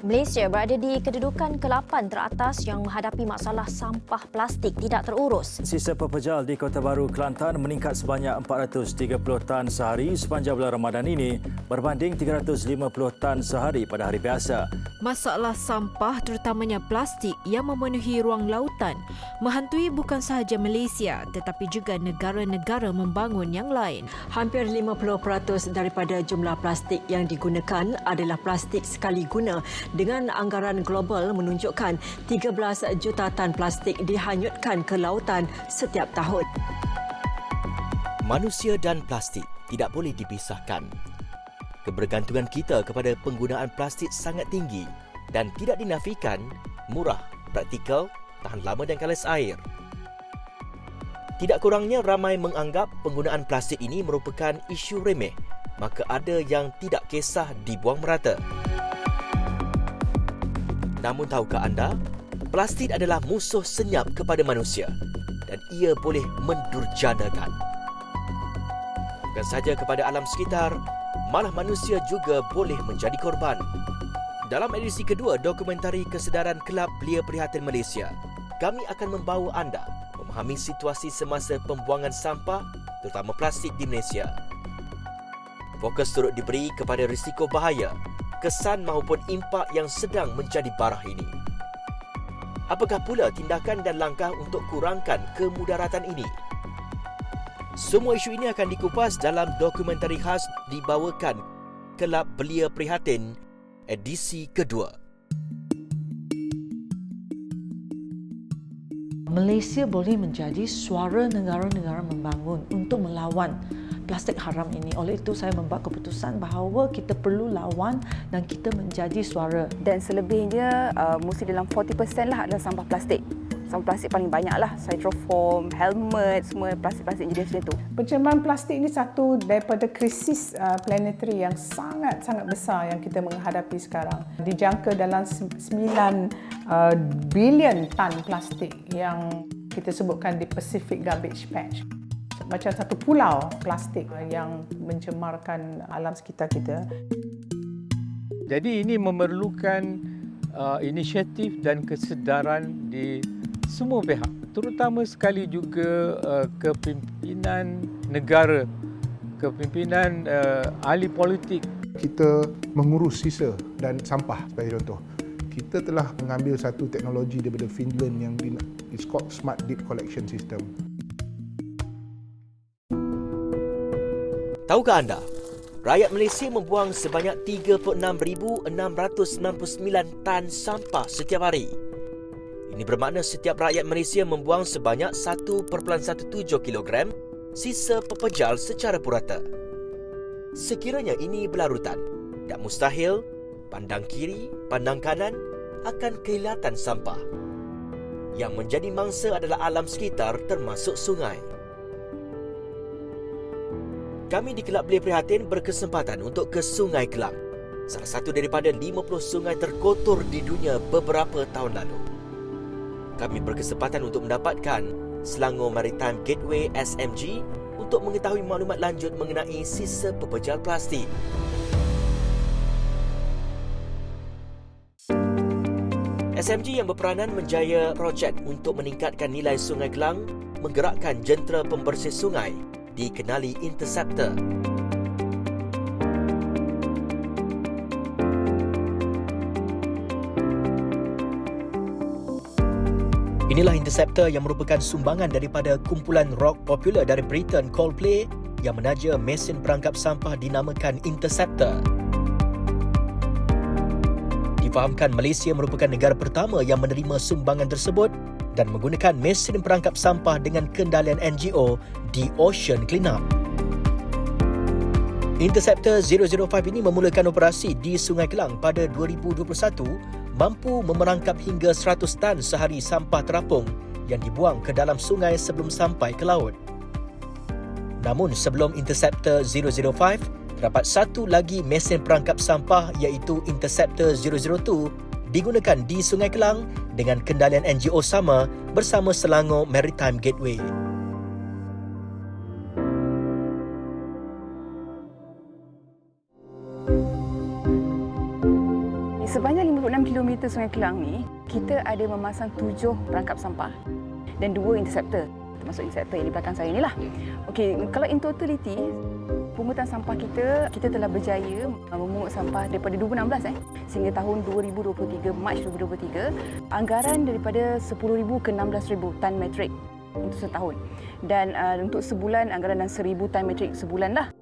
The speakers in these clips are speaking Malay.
Malaysia berada di kedudukan ke-8 teratas yang menghadapi masalah sampah plastik tidak terurus. Sisa pepejal di Kota Baru, Kelantan meningkat sebanyak 430 tan sehari sepanjang bulan Ramadan ini berbanding 350 tan sehari pada hari biasa. Masalah sampah terutamanya plastik yang memenuhi ruang lautan menghantui bukan sahaja Malaysia tetapi juga negara-negara membangun yang lain. Hampir 50% daripada jumlah plastik yang digunakan adalah plastik sekali guna dengan anggaran global menunjukkan 13 juta tan plastik dihanyutkan ke lautan setiap tahun. Manusia dan plastik tidak boleh dipisahkan. Kebergantungan kita kepada penggunaan plastik sangat tinggi dan tidak dinafikan, murah, praktikal, tahan lama dan kalas air. Tidak kurangnya ramai menganggap penggunaan plastik ini merupakan isu remeh, maka ada yang tidak kisah dibuang merata. Namun tahukah anda, plastik adalah musuh senyap kepada manusia dan ia boleh mendurjanakan. Bukan sahaja kepada alam sekitar, malah manusia juga boleh menjadi korban. Dalam edisi kedua dokumentari Kesedaran Kelab Belia Prihatin Malaysia, kami akan membawa anda memahami situasi semasa pembuangan sampah, terutama plastik di Malaysia. Fokus turut diberi kepada risiko bahaya, kesan maupun impak yang sedang menjadi barah ini. Apakah pula tindakan dan langkah untuk kurangkan kemudaratan ini? Semua isu ini akan dikupas dalam dokumentari khas dibawakan Kelab Belia Prihatin edisi kedua. Malaysia boleh menjadi suara negara-negara membangun untuk melawan plastik haram ini. Oleh itu saya membuat keputusan bahawa kita perlu lawan dan kita menjadi suara. Dan selebihnya mesti dalam 40% lah adalah sampah plastik. Sampah plastik paling banyak lah, styrofoam, helmet, semua plastik-plastik jenis macam itu. Pencemaran plastik ini satu daripada krisis planetary yang sangat-sangat besar yang kita menghadapi sekarang. Dijangka dalam 9 bilion tan plastik yang kita sebutkan di Pacific Garbage Patch. Macam satu pulau plastik yang mencemarkan alam sekitar kita. Jadi ini memerlukan inisiatif dan kesedaran di semua pihak, terutama sekali juga kepimpinan negara, kepimpinan ahli politik. Kita mengurus sisa dan sampah sebagai contoh. Kita telah mengambil satu teknologi daripada Finland yang it's called Smart Deep Collection System. Tahukah anda, rakyat Malaysia membuang sebanyak 36,699 tan sampah setiap hari. Ini bermakna setiap rakyat Malaysia membuang sebanyak 1.17 kilogram sisa pepejal secara purata. Sekiranya ini berlarutan, tak mustahil pandang kiri, pandang kanan akan kehilatan sampah. Yang menjadi mangsa adalah alam sekitar termasuk sungai. Kami di Kelab Belia Prihatin berkesempatan untuk ke Sungai Kelang, salah satu daripada 50 sungai terkotor di dunia beberapa tahun lalu. Kami berkesempatan untuk mendapatkan Selangor Maritime Gateway SMG untuk mengetahui maklumat lanjut mengenai sisa pepejal plastik. SMG yang berperanan menjaya projek untuk meningkatkan nilai Sungai Kelang menggerakkan jentera pembersih sungai dikenali Interceptor. Inilah Interceptor yang merupakan sumbangan daripada kumpulan rock popular dari Britain Coldplay yang menaja mesin perangkap sampah dinamakan Interceptor. Difahamkan Malaysia merupakan negara pertama yang menerima sumbangan tersebut dan menggunakan mesin perangkap sampah dengan kendalian NGO di Ocean Cleanup. Interceptor 005 ini memulakan operasi di Sungai Kelang pada 2021, mampu memerangkap hingga 100 tan sehari sampah terapung yang dibuang ke dalam sungai sebelum sampai ke laut. Namun sebelum Interceptor 005, terdapat satu lagi mesin perangkap sampah iaitu Interceptor 002 digunakan di Sungai Kelang dengan kendalian NGO sama bersama Selangor Maritime Gateway. Sepanjang 56 km Sungai Kelang ni, kita ada memasang 7 perangkap sampah dan 2 interceptor, termasuk interceptor yang di belakang saya inilah. Okey, kalau in totality, pungutan sampah kita telah berjaya memungut sampah daripada 2016 sehingga tahun 2023, Mac 2023, anggaran daripada 10,000 ke 16,000 tan metrik untuk setahun. Dan untuk sebulan anggaran dan 1,000 tan metrik sebulan lah.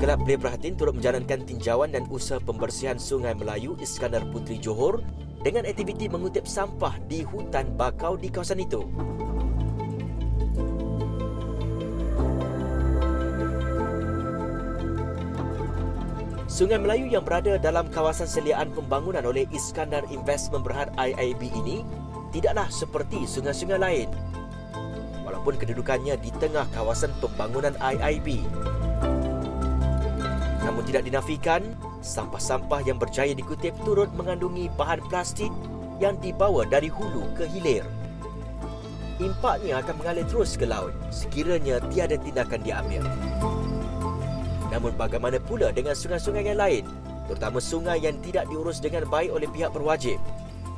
Kelab Belia Perhatian turut menjalankan tinjauan dan usaha pembersihan Sungai Melayu Iskandar Puteri Johor dengan aktiviti mengutip sampah di hutan bakau di kawasan itu. Sungai Melayu yang berada dalam kawasan seliaan pembangunan oleh Iskandar Investment Berhad IIB ini tidaklah seperti sungai-sungai lain. Walaupun kedudukannya di tengah kawasan pembangunan IIB. Namun tidak dinafikan, sampah-sampah yang berjaya dikutip turut mengandungi bahan plastik yang dibawa dari hulu ke hilir. Impaknya akan mengalir terus ke laut sekiranya tiada tindakan diambil. Namun bagaimana pula dengan sungai-sungai yang lain, terutama sungai yang tidak diurus dengan baik oleh pihak berwajib?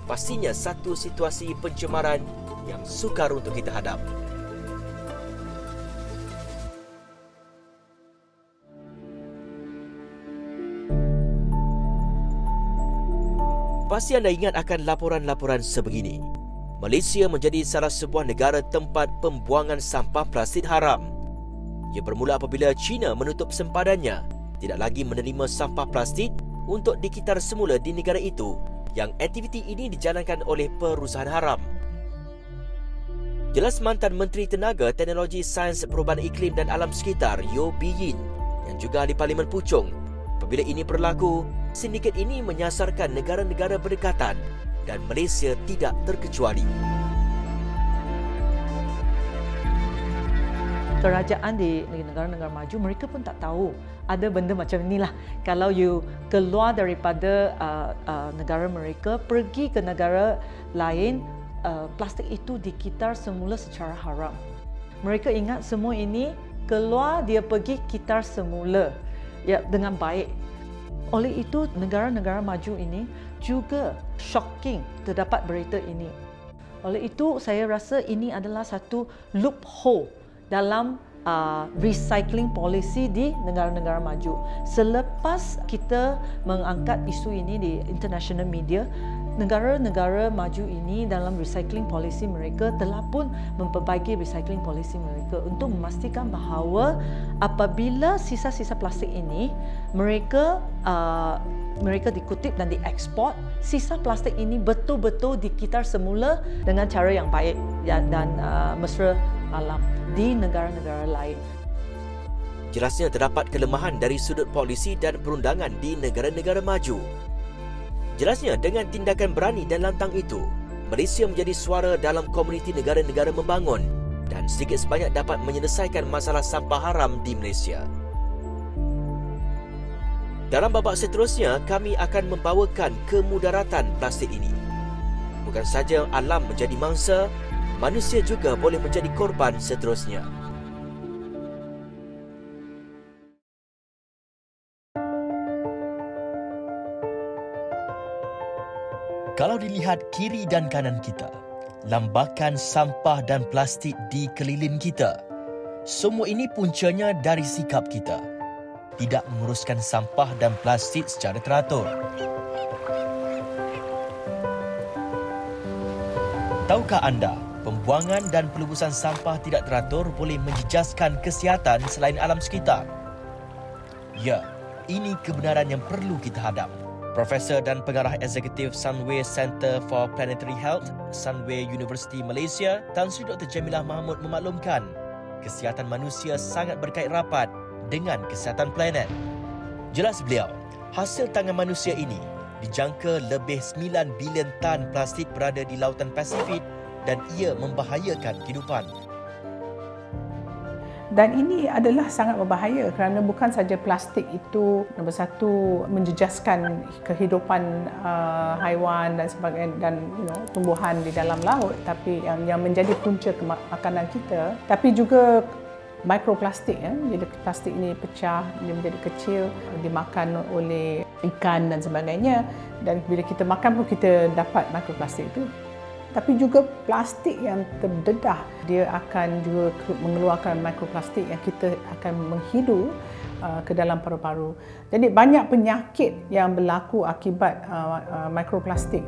Pastinya satu situasi pencemaran yang sukar untuk kita hadap. Pasti anda ingat akan laporan-laporan sebegini. Malaysia menjadi salah sebuah negara tempat pembuangan sampah plastik haram. Ia bermula apabila China menutup sempadannya, tidak lagi menerima sampah plastik untuk dikitar semula di negara itu, yang aktiviti ini dijalankan oleh perusahaan haram. Jelas mantan Menteri Tenaga, Teknologi, Sains, Perubahan Iklim dan Alam Sekitar Yeo Bee Yin yang juga ahli Parlimen Puchong. Apabila ini berlaku, sindiket ini menyasarkan negara-negara berdekatan dan Malaysia tidak terkecuali. Kerajaan di negara-negara maju, mereka pun tak tahu ada benda macam inilah. Kalau you keluar daripada negara mereka, pergi ke negara lain, plastik itu dikitar semula secara haram. Mereka ingat semua ini keluar, dia pergi kitar semula dengan baik. Oleh itu, negara-negara maju ini juga shocking terdapat berita ini. Oleh itu, saya rasa ini adalah satu loophole dalam recycling policy di negara-negara maju. Selepas kita mengangkat isu ini di international media, negara-negara maju ini dalam recycling policy mereka telah pun memperbaiki recycling policy mereka untuk memastikan bahawa apabila sisa-sisa plastik ini mereka dikutip dan diekspor, sisa plastik ini betul-betul dikitar semula dengan cara yang baik dan mesra alam di negara-negara lain. Jelasnya terdapat kelemahan dari sudut polisi dan perundangan di negara-negara maju. Jelasnya dengan tindakan berani dan lantang itu, Malaysia menjadi suara dalam komuniti negara-negara membangun dan sedikit sebanyak dapat menyelesaikan masalah sampah haram di Malaysia. Dalam babak seterusnya, kami akan membawakan kemudaratan plastik ini. Bukan saja alam menjadi mangsa, manusia juga boleh menjadi korban seterusnya. Kalau dilihat kiri dan kanan kita, lambakan sampah dan plastik di keliling kita. Semua ini puncanya dari sikap kita. Tidak menguruskan sampah dan plastik secara teratur. Tahukah anda, pembuangan dan pelebusan sampah tidak teratur boleh menjejaskan kesihatan selain alam sekitar? Ya, ini kebenaran yang perlu kita hadap. Profesor dan Pengarah Eksekutif Sunway Center for Planetary Health, Sunway University Malaysia, Tan Sri Dr. Jamilah Mahmud memaklumkan, kesihatan manusia sangat berkait rapat dengan kesihatan planet. Jelas beliau, hasil tangan manusia ini dijangka lebih 9 bilion tan plastik berada di lautan Pasifik dan ia membahayakan kehidupan. Dan ini adalah sangat berbahaya kerana bukan saja plastik itu nombor satu menjejaskan kehidupan haiwan dan sebagainya dan tumbuhan di dalam laut, tapi yang menjadi punca makanan kita, tapi juga mikroplastik bila plastik ini pecah dia menjadi kecil, dimakan oleh ikan dan sebagainya, dan bila kita makan pun kita dapat mikroplastik itu. Tapi juga plastik yang terdedah, dia akan juga mengeluarkan mikroplastik yang kita akan menghidu ke dalam paru-paru. Jadi banyak penyakit yang berlaku akibat mikroplastik.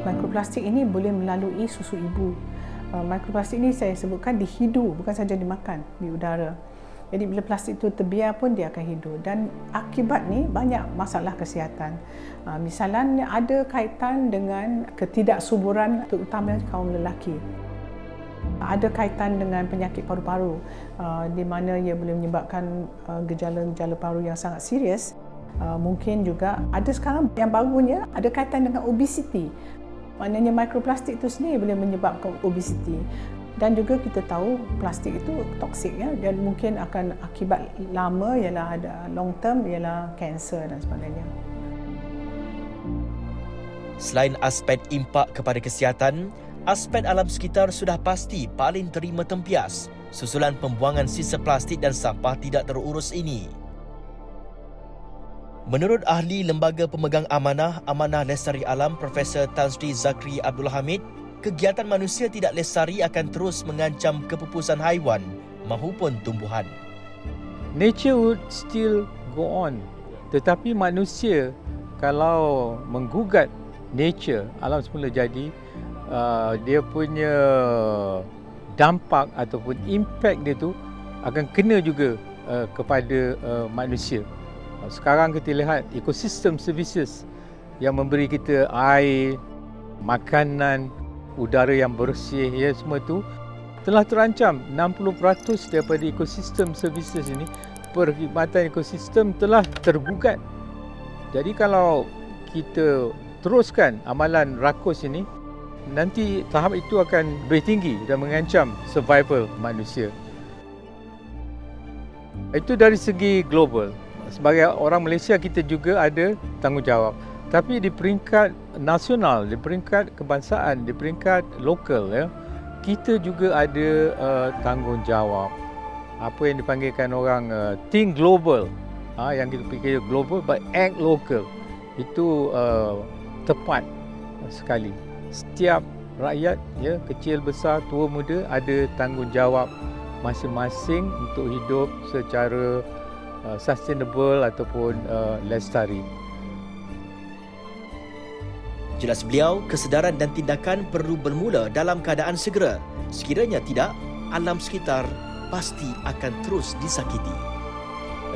Mikroplastik ini boleh melalui susu ibu. Mikroplastik ini saya sebutkan dihidu, bukan saja dimakan di udara. Jadi bila plastik itu terbiar pun dia akan hidu, dan akibat ni banyak masalah kesihatan. Misalnya ada kaitan dengan ketidaksuburan terutama kaum lelaki. Ada kaitan dengan penyakit paru-paru di mana ia boleh menyebabkan gejala-gejala paru yang sangat serius. Mungkin juga ada sekarang yang barunya ada kaitan dengan obesiti. Maknanya mikroplastik itu sendiri boleh menyebabkan obesiti. Dan juga kita tahu plastik itu toksik dan mungkin akan akibat lama ialah ada long term ialah kanser dan sebagainya. Selain aspek impak kepada kesihatan, aspek alam sekitar sudah pasti paling terima tempias susulan pembuangan sisa plastik dan sampah tidak terurus ini. Menurut ahli Lembaga Pemegang Amanah Lestari Alam Profesor Tan Sri Zakri Abdul Hamid, kegiatan manusia tidak lestari akan terus mengancam kepupusan haiwan maupun tumbuhan. Nature would still go on, tetapi manusia kalau menggugat nature, alam semula jadi, dia punya dampak ataupun impact dia tu akan kena juga kepada manusia. Sekarang kita lihat ekosistem services yang memberi kita air, makanan, udara yang bersih, semua tu telah terancam. 60% daripada ekosistem services ini, perkhidmatan ekosistem telah tergugat. Jadi kalau kita teruskan amalan rakus ini, nanti tahap itu akan lebih tinggi dan mengancam survival manusia. Itu dari segi global. Sebagai orang Malaysia, kita juga ada tanggungjawab. Tapi di peringkat nasional, di peringkat kebangsaan, di peringkat lokal, kita juga ada tanggungjawab. Apa yang dipanggilkan orang think global, yang kita fikir global but act local. Itu tepat sekali. Setiap rakyat, kecil besar, tua muda, ada tanggungjawab masing-masing untuk hidup secara sustainable ataupun lestari. Jelas beliau, kesedaran dan tindakan perlu bermula dalam keadaan segera. Sekiranya tidak, alam sekitar pasti akan terus disakiti.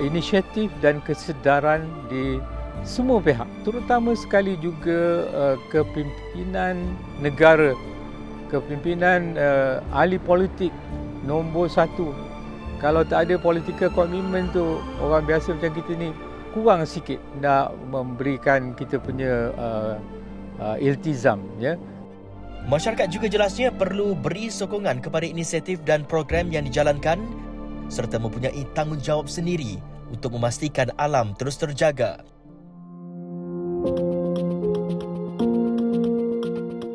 Inisiatif dan kesedaran di semua pihak, terutama sekali juga kepimpinan negara, kepimpinan ahli politik nombor satu. Kalau tak ada political commitment tu, orang biasa macam kita ni kurang sikit nak memberikan kita punya iltizam. Masyarakat juga jelasnya perlu beri sokongan kepada inisiatif dan program yang dijalankan serta mempunyai tanggungjawab sendiri untuk memastikan alam terus terjaga.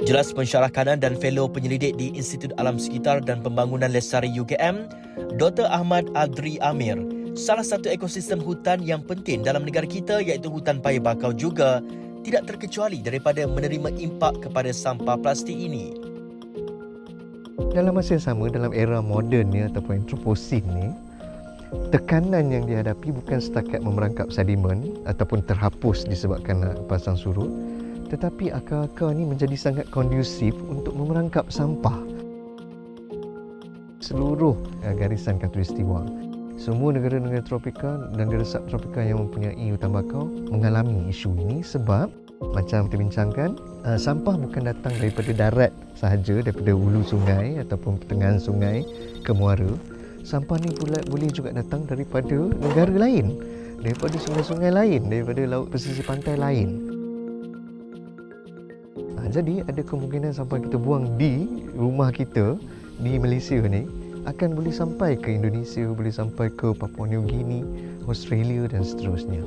Jelas pensyarah kanan dan fellow penyelidik di Institut Alam Sekitar dan Pembangunan Lestari UKM, Dr. Ahmad Adri Amir, salah satu ekosistem hutan yang penting dalam negara kita iaitu hutan paya bakau juga tidak terkecuali daripada menerima impak kepada sampah plastik ini. Dalam masa yang sama, dalam era moden ni ataupun antroposen ni, tekanan yang dihadapi bukan setakat memerangkap sedimen ataupun terhapus disebabkan pasang surut, tetapi akar-akar ni menjadi sangat kondusif untuk merangkap sampah. Seluruh garisan khatulistiwa, semua negara-negara tropika dan negara subtropika yang mempunyai hutan bakau mengalami isu ini sebab macam kita bincangkan, sampah bukan datang daripada darat sahaja, daripada hulu sungai ataupun pertengahan sungai ke muara. Sampah ni pula boleh juga datang daripada negara lain, daripada sungai-sungai lain, daripada laut pesisir pantai lain. Jadi ada kemungkinan sampah kita buang di rumah kita di Malaysia ni akan boleh sampai ke Indonesia, boleh sampai ke Papua New Guinea, Australia dan seterusnya.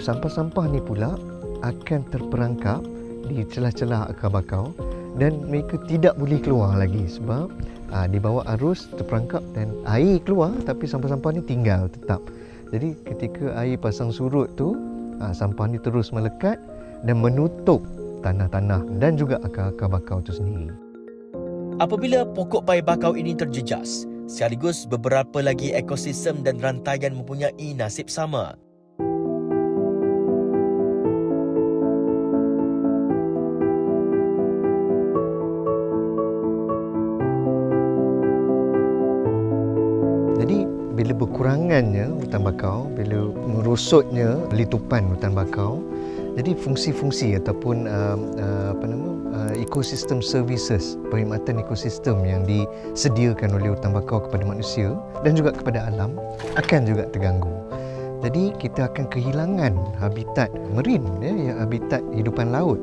Sampah-sampah ni pula akan terperangkap di celah-celah akar bakau dan mereka tidak boleh keluar lagi sebab di bawah arus terperangkap dan air keluar tapi sampah-sampah ni tinggal tetap. Jadi ketika air pasang surut tu, sampah ni terus melekat dan menutup tanah-tanah dan juga akar-akar bakau itu sendiri. Apabila pokok pai bakau ini terjejas, sekaligus beberapa lagi ekosistem dan rantaian mempunyai nasib sama. Jadi bila berkurangannya hutan bakau, bila merosotnya letupan hutan bakau, jadi fungsi-fungsi ataupun ekosistem services, perkhidmatan ekosistem yang disediakan oleh hutan bakau kepada manusia dan juga kepada alam akan juga terganggu. Jadi kita akan kehilangan habitat marine, habitat hidupan laut.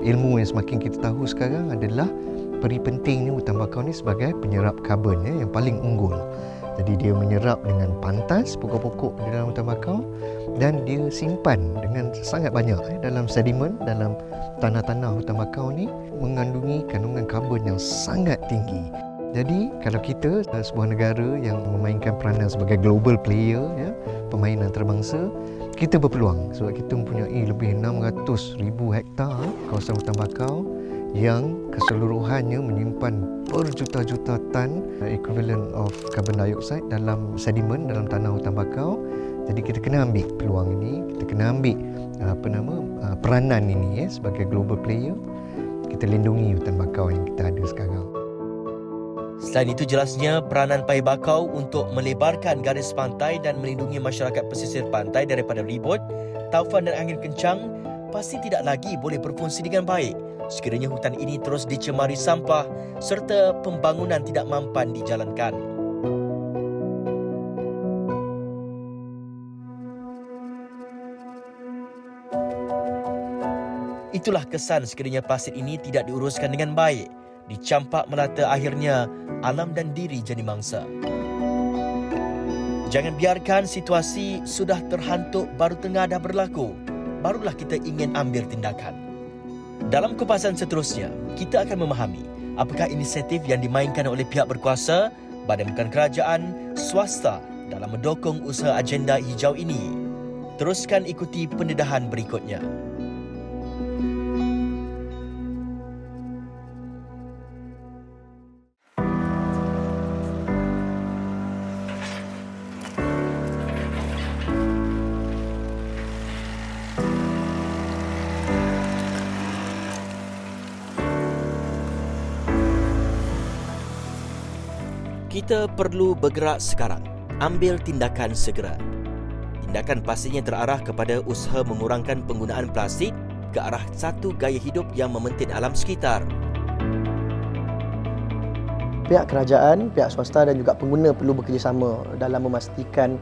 Ilmu yang semakin kita tahu sekarang adalah peri pentingnya hutan bakau ni sebagai penyerap karbon yang paling unggul. Jadi dia menyerap dengan pantas pokok-pokok di dalam hutan bakau dan dia simpan dengan sangat banyak dalam sedimen, dalam tanah-tanah hutan bakau ni mengandungi kandungan karbon yang sangat tinggi. Jadi kalau kita sebuah negara yang memainkan peranan sebagai global player, pemain antarabangsa, kita berpeluang sebab kita mempunyai lebih 600,000 hektar kawasan hutan bakau yang keseluruhannya menyimpan berjuta-juta tan equivalent of carbon dioxide dalam sedimen, dalam tanah hutan bakau. Jadi kita kena ambil peluang ini, kita kena ambil peranan ini sebagai global player. Kita lindungi hutan bakau yang kita ada sekarang. Selain itu, jelasnya peranan pai bakau untuk melebarkan garis pantai dan melindungi masyarakat pesisir pantai daripada ribut, taufan dan angin kencang pasti tidak lagi boleh berfungsi dengan baik sekiranya hutan ini terus dicemari sampah serta pembangunan tidak mampan dijalankan. Itulah kesan sekiranya pasir ini tidak diuruskan dengan baik. Dicampak melata akhirnya alam dan diri jadi mangsa. Jangan biarkan situasi sudah terhantuk baru tengah dah berlaku, barulah kita ingin ambil tindakan. Dalam kupasan seterusnya, kita akan memahami apakah inisiatif yang dimainkan oleh pihak berkuasa, badan bukan kerajaan, swasta dalam mendukung usaha agenda hijau ini. Teruskan ikuti pendedahan berikutnya. Kita perlu bergerak sekarang, ambil tindakan segera. Tindakan pastinya terarah kepada usaha mengurangkan penggunaan plastik ke arah satu gaya hidup yang mementing alam sekitar. Pihak kerajaan, pihak swasta dan juga pengguna perlu bekerjasama dalam memastikan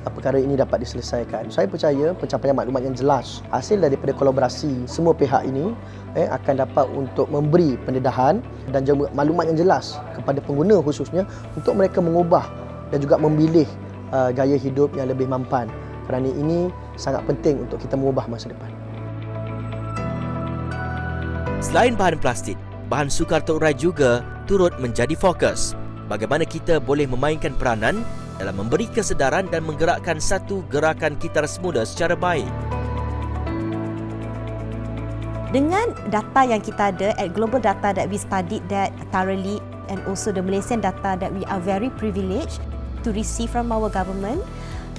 perkara ini dapat diselesaikan. Saya percaya pencapaian maklumat yang jelas hasil daripada kolaborasi semua pihak ini akan dapat untuk memberi pendedahan dan juga maklumat yang jelas kepada pengguna khususnya untuk mereka mengubah dan juga memilih gaya hidup yang lebih mampan. Kerana ini sangat penting untuk kita mengubah masa depan. Selain bahan plastik, bahan sukar terurai juga turut menjadi fokus. Bagaimana kita boleh memainkan peranan dalam memberi kesedaran dan menggerakkan satu gerakan kitar semula secara baik. Dengan data yang kita ada, at global data that we studied that thoroughly and also the Malaysian data that we are very privileged to receive from our government,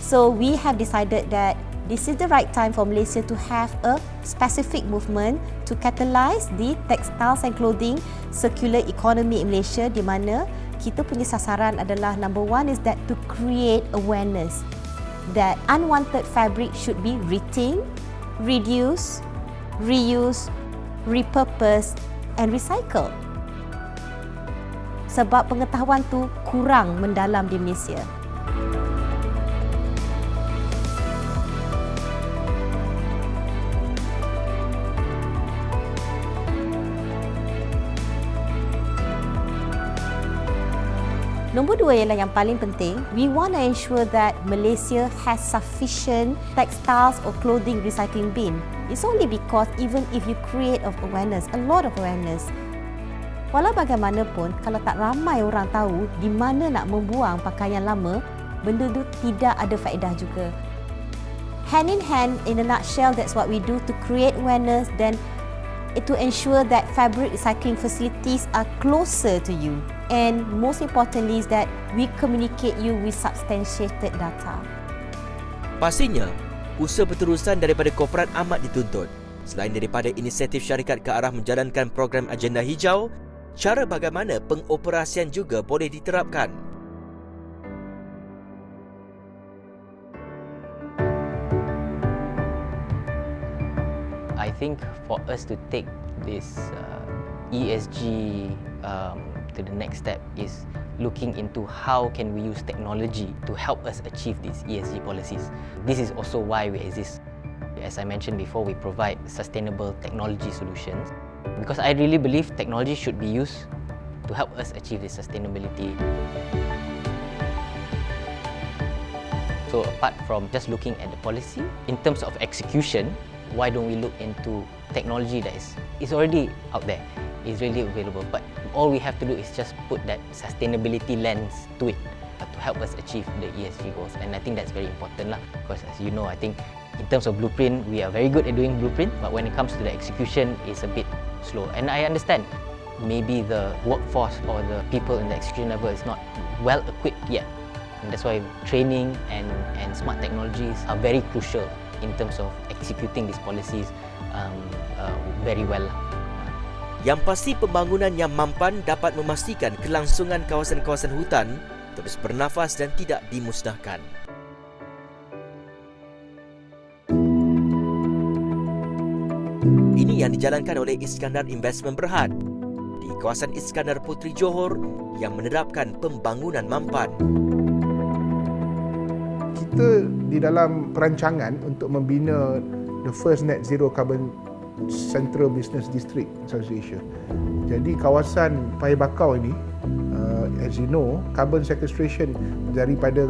So we have decided that this is the right time for Malaysia to have a specific movement to catalyse the textiles and clothing circular economy in Malaysia, di mana kita punya sasaran adalah number one is that to create awareness that unwanted fabric should be rethink, reduce, reuse, repurpose and recycle. Sebab pengetahuan tu kurang mendalam di Malaysia. Nombor dua ialah yang paling penting. We want to ensure that Malaysia has sufficient textiles or clothing recycling bin. It's only because even if you create of awareness, a lot of awareness, walau bagaimanapun, kalau tak ramai orang tahu di mana nak membuang pakaian lama, benda tu tidak ada faedah juga. Hand in hand, in a nutshell, that's what we do to create awareness, then to ensure that fabric recycling facilities are closer to you. And most importantly is that we communicate you with substantiated data. Pastinya, usaha berterusan daripada korporat amat dituntut. Selain daripada inisiatif syarikat ke arah menjalankan program agenda hijau, cara bagaimana pengoperasian juga boleh diterapkan. I think for us to take this ESG to the next step is looking into how can we use technology to help us achieve these ESG policies. This is also why we exist. As I mentioned before, we provide sustainable technology solutions because I really believe technology should be used to help us achieve this sustainability. So apart from just looking at the policy, in terms of execution, why don't we look into technology that is already out there, is really available, but all we have to do is just put that sustainability lens to it to help us achieve the ESG goals. And I think that's very important lah, because as you know, I think in terms of blueprint, we are very good at doing blueprint, but when it comes to the execution, it's a bit slow. And I understand maybe the workforce or the people in the execution level is not well equipped yet. And that's why training and smart technologies are very crucial in terms of executing these policies very well. Yang pasti pembangunan yang mampan dapat memastikan kelangsungan kawasan-kawasan hutan terus bernafas dan tidak dimusnahkan. Ini yang dijalankan oleh Iskandar Investment Berhad di kawasan Iskandar Puteri Johor yang menerapkan pembangunan mampan. Kita di dalam perancangan untuk membina the first net zero carbon Central Business District Southeast Asia. Jadi kawasan Paya Bakau ini, as you know, carbon sequestration daripada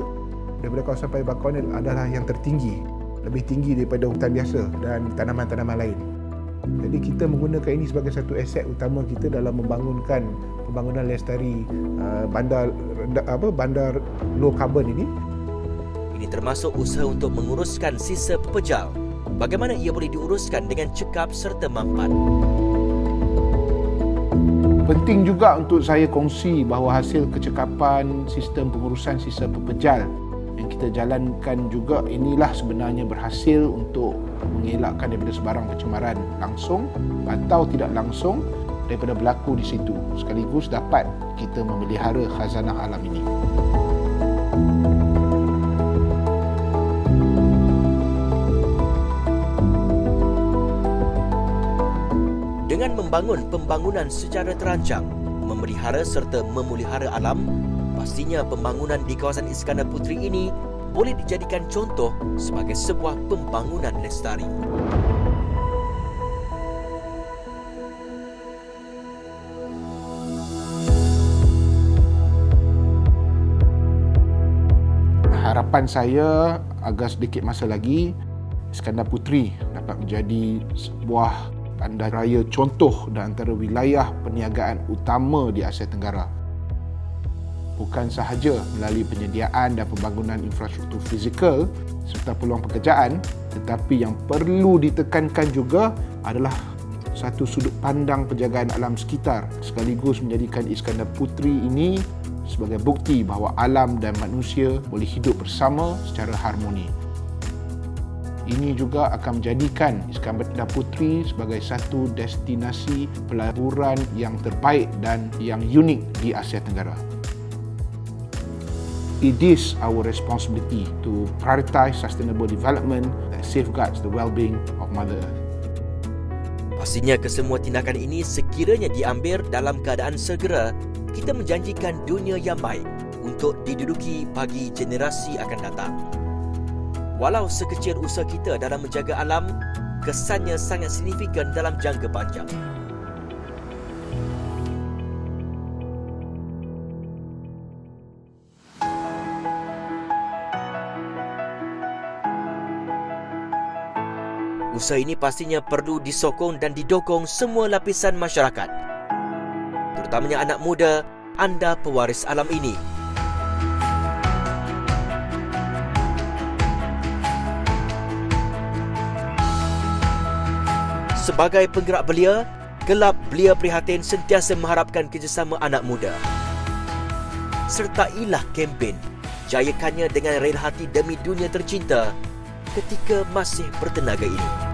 kawasan Paya Bakau ini adalah yang tertinggi, lebih tinggi daripada hutan biasa dan tanaman-tanaman lain. Jadi kita menggunakan ini sebagai satu aset utama kita dalam membangunkan pembangunan lestari bandar low carbon ini. Ini termasuk usaha untuk menguruskan sisa pepejal. Bagaimana ia boleh diuruskan dengan cekap serta mampan. Penting juga untuk saya kongsi bahawa hasil kecekapan sistem pengurusan sisa pepejal yang kita jalankan juga inilah sebenarnya berhasil untuk mengelakkan daripada sebarang pencemaran langsung atau tidak langsung daripada berlaku di situ. Sekaligus dapat kita memelihara khazanah alam ini. Dengan membangun pembangunan secara terancang, memelihara serta memulihara alam, pastinya pembangunan di kawasan Iskandar Puteri ini boleh dijadikan contoh sebagai sebuah pembangunan lestari. Harapan saya agar sedikit masa lagi Iskandar Puteri dapat menjadi sebuah bandaraya contoh dan antara wilayah perniagaan utama di Asia Tenggara. Bukan sahaja melalui penyediaan dan pembangunan infrastruktur fizikal serta peluang pekerjaan, tetapi yang perlu ditekankan juga adalah satu sudut pandang penjagaan alam sekitar sekaligus menjadikan Iskandar Puteri ini sebagai bukti bahawa alam dan manusia boleh hidup bersama secara harmoni. Ini juga akan menjadikan Iskandar Puteri sebagai satu destinasi pelaburan yang terbaik dan yang unik di Asia Tenggara. It is our responsibility to prioritize sustainable development that safeguards the well-being of Mother Earth. Pastinya kesemua tindakan ini sekiranya diambil dalam keadaan segera, kita menjanjikan dunia yang baik untuk diduduki bagi generasi akan datang. Walau sekecil usaha kita dalam menjaga alam, kesannya sangat signifikan dalam jangka panjang. Usaha ini pastinya perlu disokong dan didukung semua lapisan masyarakat, terutamanya anak muda, anda pewaris alam ini. Sebagai penggerak belia, Kelab Belia Prihatin sentiasa mengharapkan kerjasama anak muda. Sertailah kempen, jayakannya dengan rela hati demi dunia tercinta ketika masih bertenaga ini.